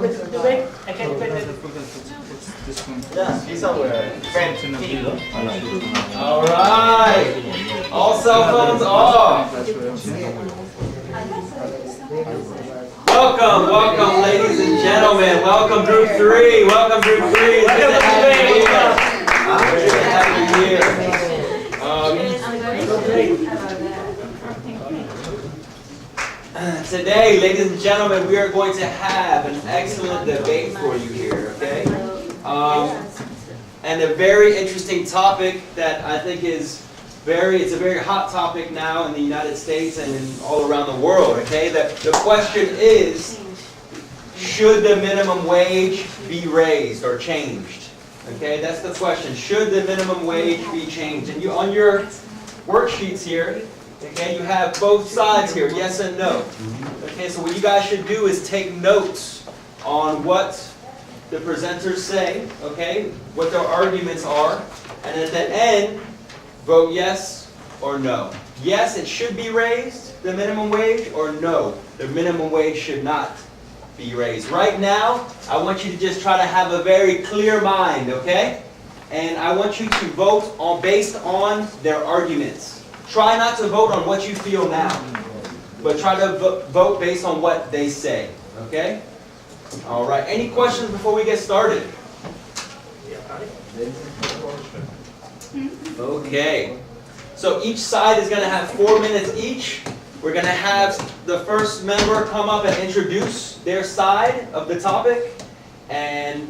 Wait, I can put it. This one. Yeah, be somewhere. It's in the middle. All right. All cell phones off. Welcome, ladies and gentlemen. Welcome, Group 3. Welcome, Group 3. It's good to have you here. Good to have you here. Today, ladies and gentlemen, we are going to have an excellent debate for you here, okay? And a very interesting topic that I think is it's a very hot topic now in the United States and all around the world, okay? The question is, should the minimum wage be raised or changed? Okay, that's the question. Should the minimum wage be changed? And on your worksheets here, okay, you have both sides here, yes and no. Okay, so what you guys should do is take notes on what the presenters say, okay, what their arguments are, and at the end, vote yes or no. Yes, it should be raised, the minimum wage, or no, the minimum wage should not be raised. Right now, I want you to just try to have a very clear mind, okay? And I want you to vote based on their arguments. Try not to vote on what you feel now, but try to vote based on what they say, okay? All right, any questions before we get started? Okay, so each side is going to have 4 minutes each. We're going to have the first member come up and introduce their side of the topic, and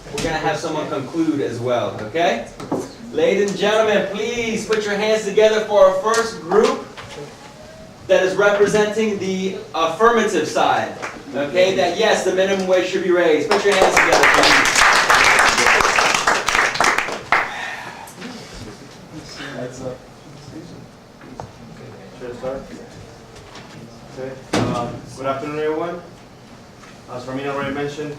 we're going to have someone conclude as well, okay? Ladies and gentlemen, please put your hands together for our first group that is representing the affirmative side. Okay, that yes, the minimum wage should be raised. Put your hands together, please. Should I start? Okay. Good afternoon, everyone. As Ramin already mentioned,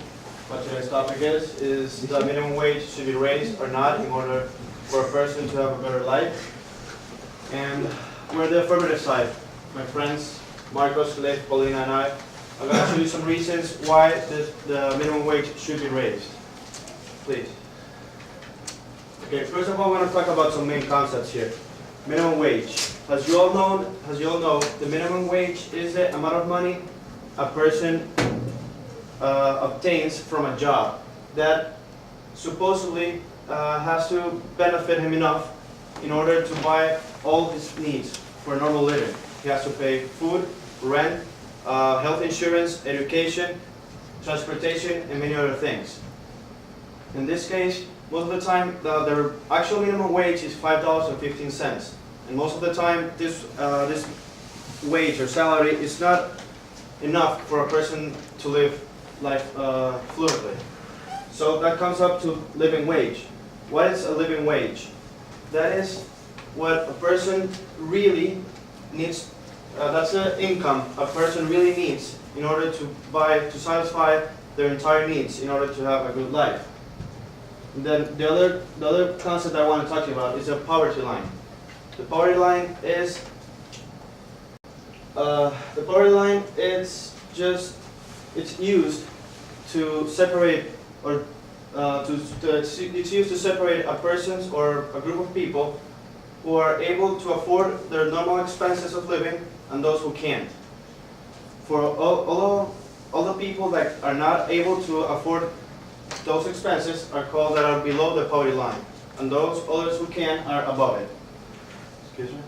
what today's topic is the minimum wage should be raised or not in order for a person to have a better life. And we're the affirmative side. My friends, Marcos, Leif, Paulina, and I are going to show you some reasons why the minimum wage should be raised. Please. Okay, first of all, I want to talk about some main concepts here. Minimum wage. As you all know, the minimum wage is the amount of money a person obtains from a job that supposedly has to benefit him enough in order to buy all his needs for normal living. He has to pay food, rent, health insurance, education, transportation, and many other things. In this case, most of the time, the actual minimum wage is $5.15. And most of the time, this wage or salary is not enough for a person to live life fluidly. So that comes up to living wage. What is a living wage? That is what a person really needs, that's the income a person really needs in order to satisfy their entire needs in order to have a good life. And then the other concept I want to talk about is a poverty line. The poverty line is it's used to separate or it's used to separate a person or a group of people who are able to afford their normal expenses of living and those who can't. For all the people that are not able to afford those expenses are called that are below the poverty line, and those others who can are above it. Excuse me?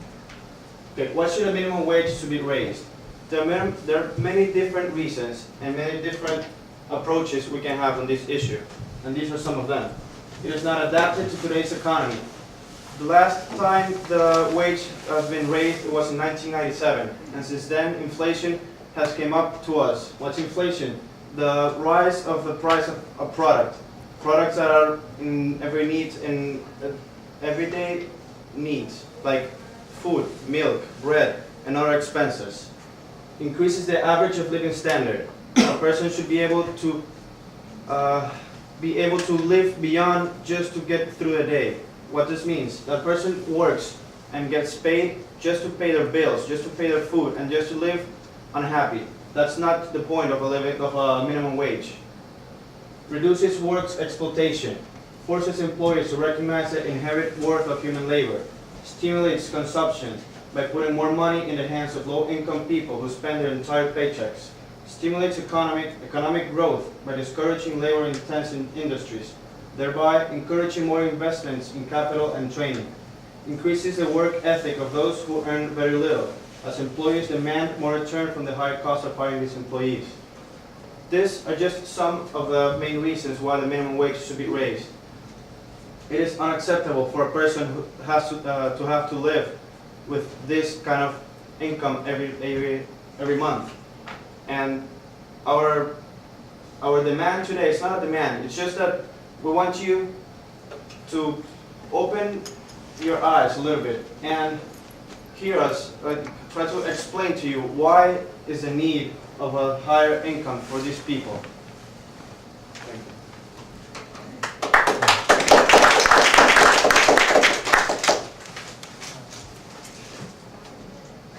Okay, why should the minimum wage to be raised? There are many different reasons and many different approaches we can have on this issue, and these are some of them. It is not adapted to today's economy. The last time the wage has been raised it was in 1997, and since then inflation has come up to us. What's inflation? The rise of the price of a products that are in everyday needs, like food, milk, bread, and other expenses. Increases the average of living standard. A person should be able to live beyond just to get through the day. What this means, that person works and gets paid just to pay their bills, just to pay their food, and just to live unhappy. That's not the point of a minimum wage. Reduces work exploitation, forces employers to recognize the inherent worth of human labor, stimulates consumption by putting more money in the hands of low-income people who spend their entire paychecks, stimulates economic growth by discouraging labor-intensive industries, thereby encouraging more investments in capital and training, increases the work ethic of those who earn very little, as employers demand more return from the high cost of hiring these employees. These are just some of the main reasons why the minimum wage should be raised. It is unacceptable for a person who has to have to live with this kind of income every month. And our demand today is not a demand. It's just that we want you to open your eyes a little bit and hear us, try to explain to you why is the need of a higher income for these people. Thank you.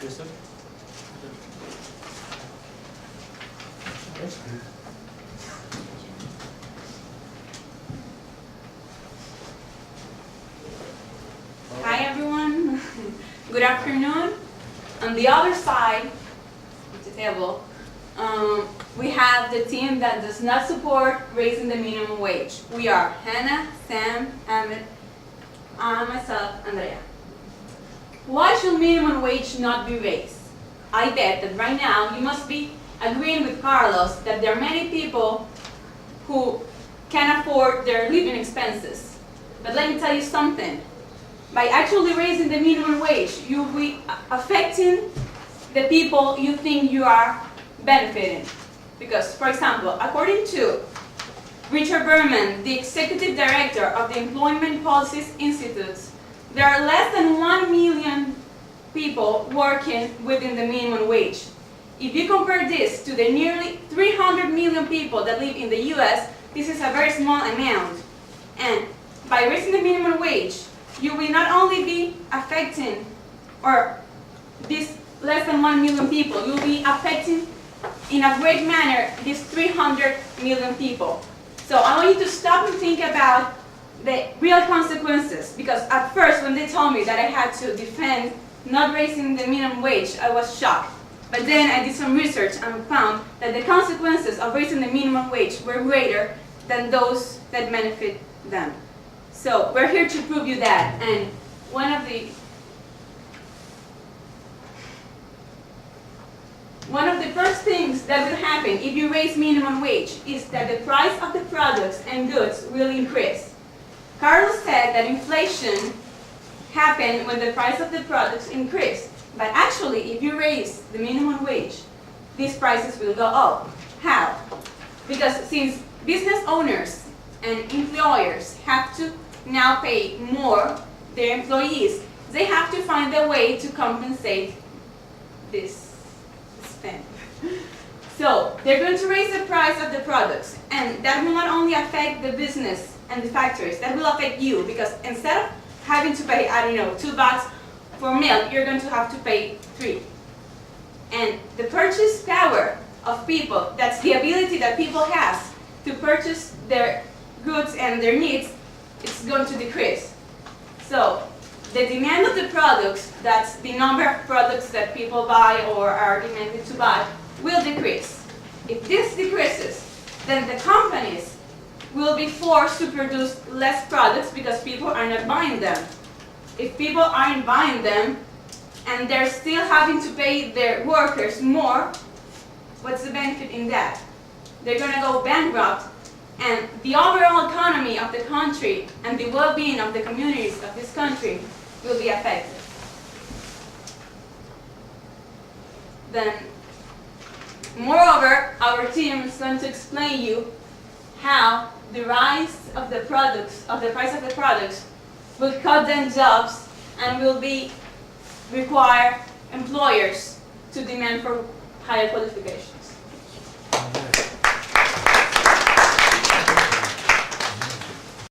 Crystal? Hi everyone, good afternoon. On the other side of the table, we have the team that does not support raising the minimum wage. We are Hannah, Sam, Ahmed, myself, Andrea. Why should minimum wage not be raised? I bet that right now you must be agreeing with Carlos that there are many people who can afford their living expenses. But let me tell you something. By actually raising the minimum wage, you'll be affecting the people you think you are benefiting. Because, for example, according to Richard Berman, the executive director of the Employment Policies Institute, there are less than 1 million people working within the minimum wage. If you compare this to the nearly 300 million people that live in the US, this is a very small amount. And by raising the minimum wage, you will not only be affecting these less than 1 million people, you'll be affecting in a great manner these 300 million people. So I want you to stop and think about the real consequences, because at first when they told me that I had to defend not raising the minimum wage, I was shocked. But then I did some research and found that the consequences of raising the minimum wage were greater than those that benefit them. So we're here to prove you that. And one of the first things that will happen if you raise minimum wage is that the price of the products and goods will increase. Carlos said that inflation happened when the price of the products increased. But actually, if you raise the minimum wage, these prices will go up. How? Because since business owners and employers have to now pay more their employees, they have to find a way to compensate this spend. So they're going to raise the price of the products, and that will not only affect the business and the factories, that will affect you, because instead of having to pay, I don't know, $2 for milk, you're going to have to pay $3. And the purchase power of people, that's the ability that people have to purchase their goods and their needs, it's going to decrease. So the demand of the products, that's the number of products that people buy or are demanded to buy, will decrease. If this decreases, then the companies will be forced to produce less products because people are not buying them. If people aren't buying them and they're still having to pay their workers more, what's the benefit in that? They're going to go bankrupt, and the overall economy of the country and the well-being of the communities of this country will be affected. Then, moreover, our team is going to explain you how the rise of the products, of the price of the products, will cut down jobs and will require employers to demand for higher qualifications.